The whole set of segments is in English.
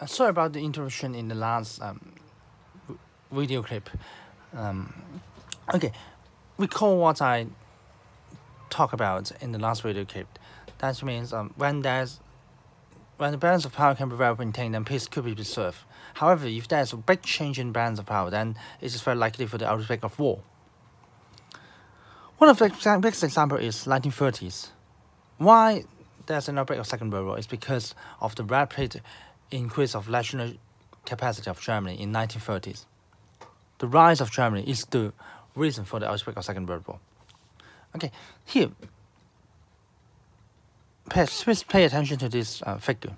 Sorry about the interruption in the last video clip. Um, okay, recall what I talked about in the last video clip. That means when the balance of power can be well maintained, then peace could be preserved. However, if there's a big change in balance of power, then it is very likely for the outbreak of war. One of the biggest examples is 1930s. Why there's an outbreak of Second World War is because of the rapid increase of national capacity of Germany in 1930s. The rise of Germany is the reason for the outbreak of Second World War. Okay, here, please pay attention to this figure.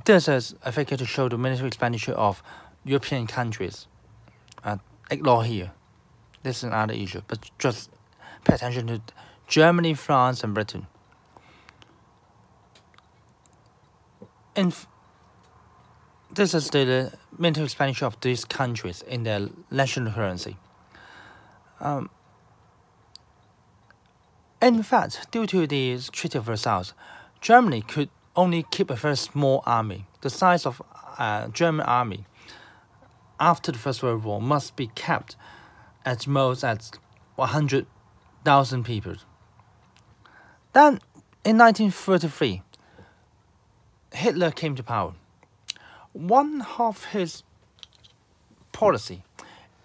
This is a figure to show the military expenditure of European countries. Ignore here. This is another issue, but just pay attention to Germany, France, and Britain. This is the military expenditure of these countries in their national currency. In fact, due to the Treaty of Versailles, Germany could only keep a very small army. The size of German army after the First World War must be kept at most at 100,000 people. Then, in 1933, Hitler came to power. One of his policy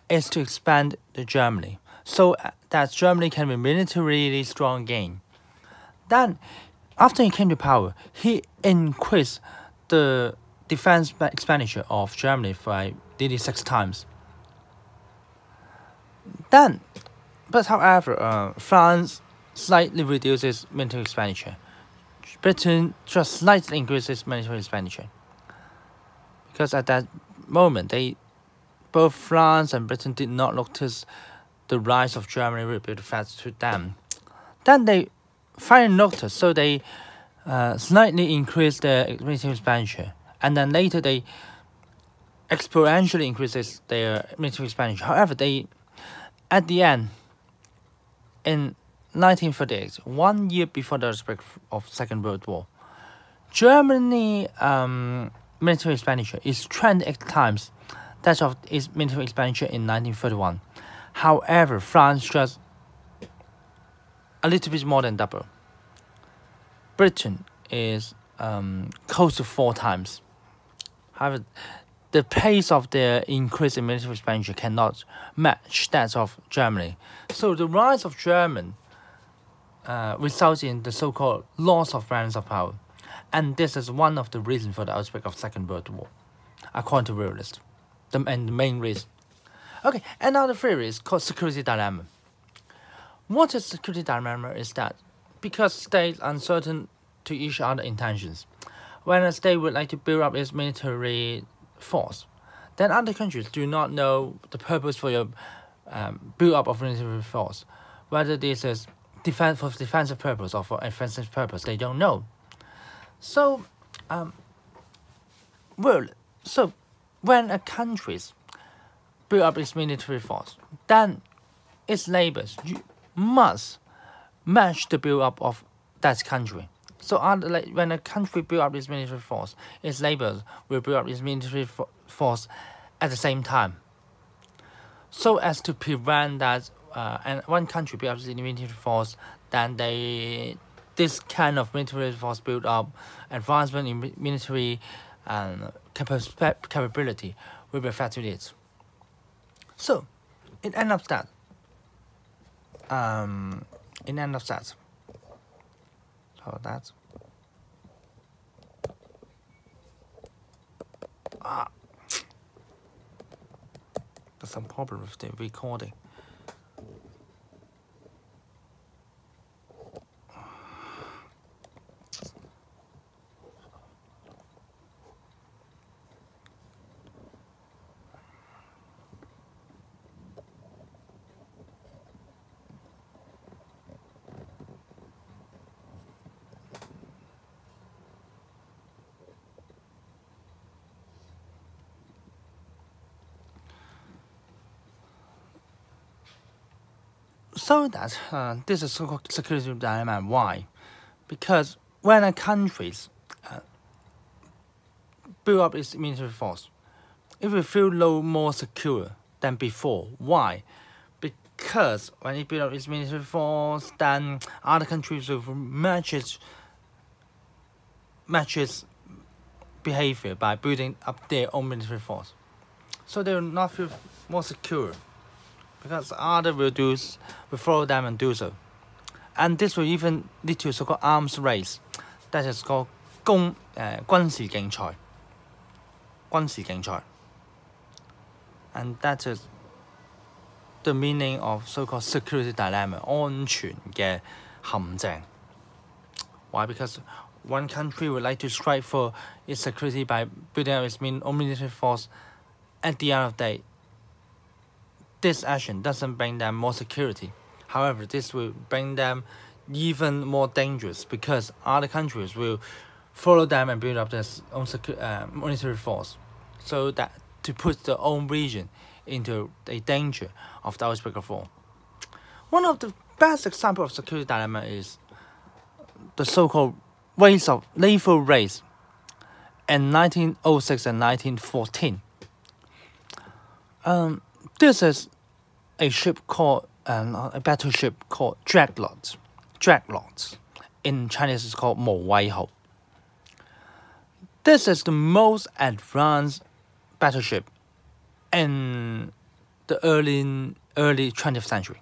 is to expand Germany so that Germany can be militarily strong again. Then, after he came to power, he increased the defense expenditure of Germany by nearly 6 times. Then, but however, France slightly reduces military expenditure. Britain just slightly increases military expenditure. Because at that moment, both France and Britain did not notice the rise of Germany would be threat to them. Then they finally noticed, so they slightly increased their military expenditure, and then later they exponentially increases their military expenditure. However, at the end, in 1938, 1 year before the outbreak of Second World War, Germany military expenditure is 28 times that of its military expenditure in 1931. However, France just a little bit more than double. Britain is close to 4 times. However, the pace of their increase in military expenditure cannot match that of Germany. So the rise of Germany results in the so-called loss of balance of power. And this is one of the reasons for the outbreak of Second World War, according to realists. And the main reason. Okay, another theory is called security dilemma. What is security dilemma is that because states are uncertain to each other's intentions, when a state would like to build up its military force, then other countries do not know the purpose for your build up of military force. Whether this is for defensive purpose or for offensive purpose, they don't know. So, when a country build up its military force, then its neighbors must match the build up of that country. So, when a country build up its military force, its neighbors will build up its military force at the same time, so as to prevent that. And one country build up its military force, then this kind of military force build up, advancement in military capability will be affected it. So, it ends up that. So that's. There's some problem with the recording. So that this is so-called security dilemma. Why? Because when a country build up its military force, it will feel more secure than before. Why? Because when it builds up its military force, then other countries will match its behavior by building up their own military force. So they will not feel more secure, because others will follow them and do so. And this will even lead to so-called arms race, that is called 軍事競賽. And that is the meaning of so-called security dilemma, 安全嘅陷阱. Why? Because one country would like to strive for its security by building up its own military force. At the end of the day, this action doesn't bring them more security. However, this will bring them even more dangerous, because other countries will follow them and build up their own military force, so that to put their own region into a danger of the outbreak of war. One of the best examples of security dilemma is the so-called naval race in 1906 and 1914. This is a ship called a battleship called Dreadnought. In Chinese, it's called 無畏號. This is the most advanced battleship in the early 20th century.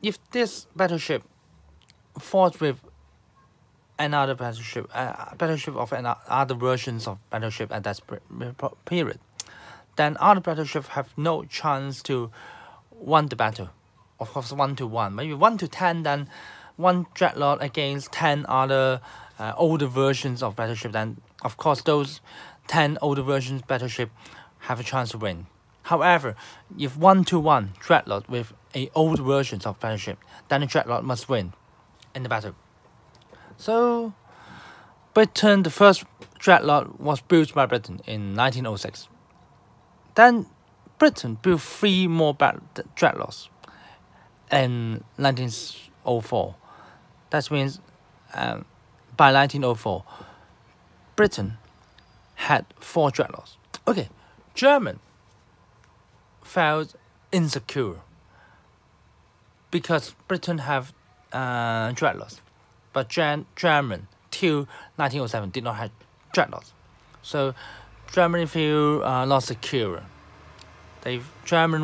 If this battleship fought with another battleship of other versions of battleship at that period, then other battleships have no chance to win the battle. Of course, 1-1. Maybe 1-10, then one Dreadnought against 10 other older versions of battleship. Then, of course, those 10 older versions battleship have a chance to win. However, if 1-1 Dreadnought with a old versions of battleship, then the Dreadnought must win in the battle. So, Britain, the first Dreadnought was built by Britain in 1906. Then Britain built 3 more Dreadnoughts in 1904. That means by 1904, Britain had 4 Dreadnoughts. Okay, German felt insecure because Britain have Dreadnoughts, but German till 1907 did not have Dreadnoughts. So Germany feel not secure. German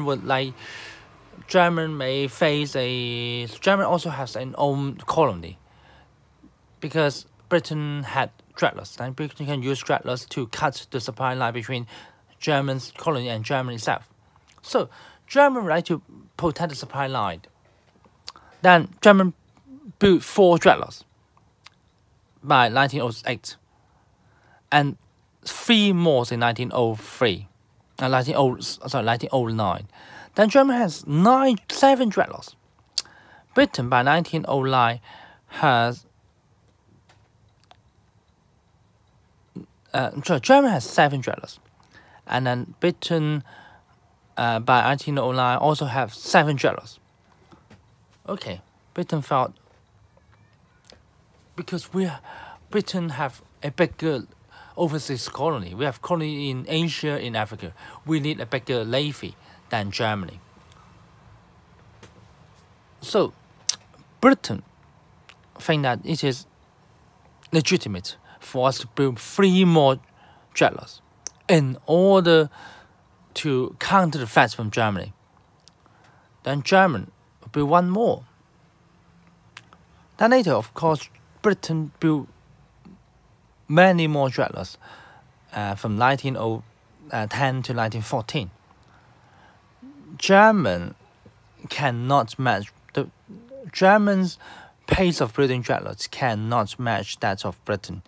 also has an own colony, because Britain had Dreadnoughts. Then Britain can use Dreadnoughts to cut the supply line between German's colony and Germany itself. So German would like to protect the supply line. Then German built 4 Dreadnoughts by 1908, and 3 more in 1909. Then Germany has 7 Dreadnoughts. Britain by 1909 has Germany has 7 Dreadnoughts, and then Britain by 1909 also have 7 Dreadnoughts. Okay, Britain felt, because Britain have a bigger overseas colony. We have colony in Asia, in Africa. We need a bigger navy than Germany. So Britain think that it is legitimate for us to build 3 more Dreadnoughts in order to counter the threats from Germany. Then German built 1 more. Then later, of course, Britain built many more Dreadnoughts from 1910 to 1914. German cannot match the Germans' pace of building Dreadnoughts cannot match that of Britain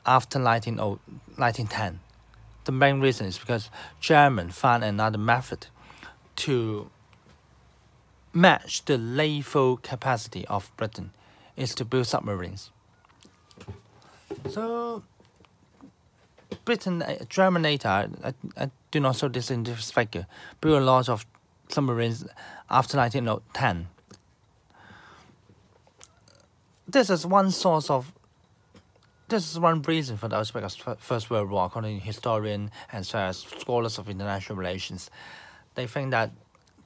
after 1910. The main reason is because German found another method to match the naval capacity of Britain, is to build submarines. So German later, I do not show this in this figure, built a lot of submarines after 1910. This is one source of this is one reason for the outbreak of First World War, according to historians and scholars of international relations. They think that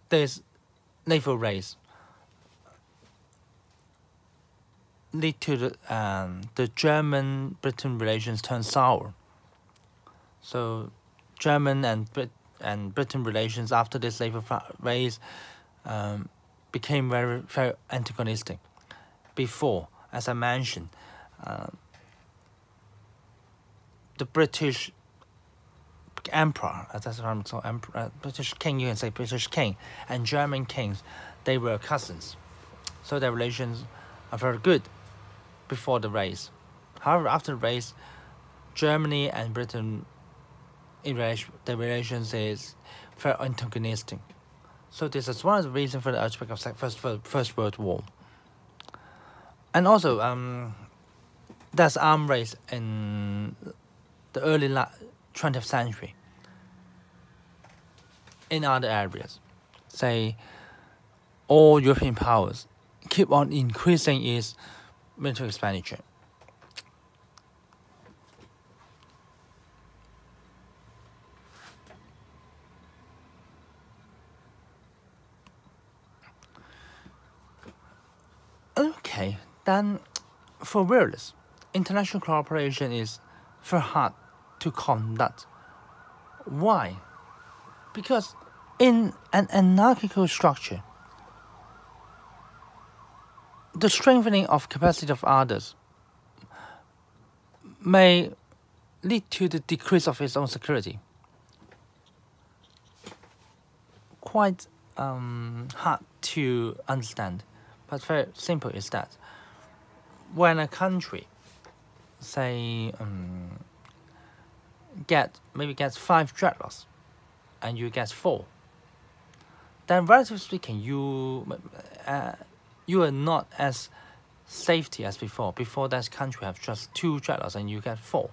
this naval race lead to the German-Britain relations turn sour. So German and Britain relations after this naval race became very, very antagonistic. Before, as I mentioned, the British Emperor, that's what I'm talking, Emperor, British King, you can say British King, and German kings, they were cousins. So their relations are very good before the race. However, after the race, Germany and Britain, their relations is very antagonistic. So this is one of the reasons for the outbreak of First World War. And also, there's arms race in the early 20th century in other areas. Say, all European powers keep on increasing its military expenditure. Okay, then for realism, international cooperation is very hard to conduct. Why? Because in an anarchical structure, the strengthening of capacity of others may lead to the decrease of its own security. Quite hard to understand, but very simple is that when a country, say, gets 5 dreadlocks, and you get 4, then relatively speaking, you are not as safety as before. Before that country have just 2 dreadlocks and you get 4.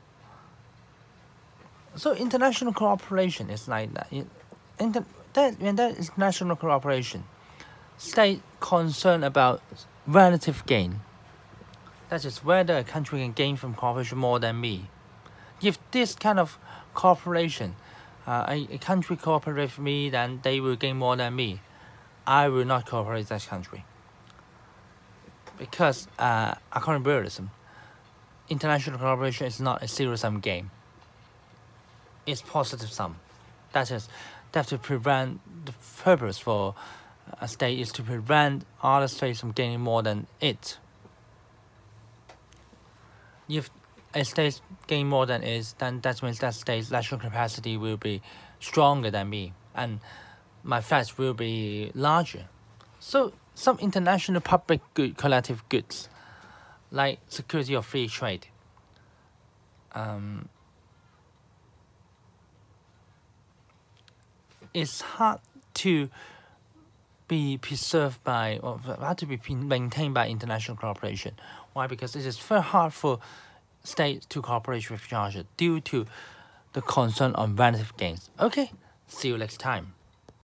So international cooperation is like that. In that international cooperation, state concerned about relative gain. That is whether a country can gain from cooperation more than me. If this kind of cooperation, a country cooperate with me, then they will gain more than me. I will not cooperate with that country. Because according to realism, international cooperation is not a zero-sum game. It's positive sum. That is, they have to prevent, the purpose for a state is to prevent other states from gaining more than it. If a state gain more than it, then that means that state's national capacity will be stronger than me, and my threats will be larger. So some international public good, collective goods, like security of free trade, it's hard to be preserved by, or hard to be maintained by international cooperation. Why? Because it is very hard for states to cooperate with each other due to the concern on relative gains. Okay, see you next time.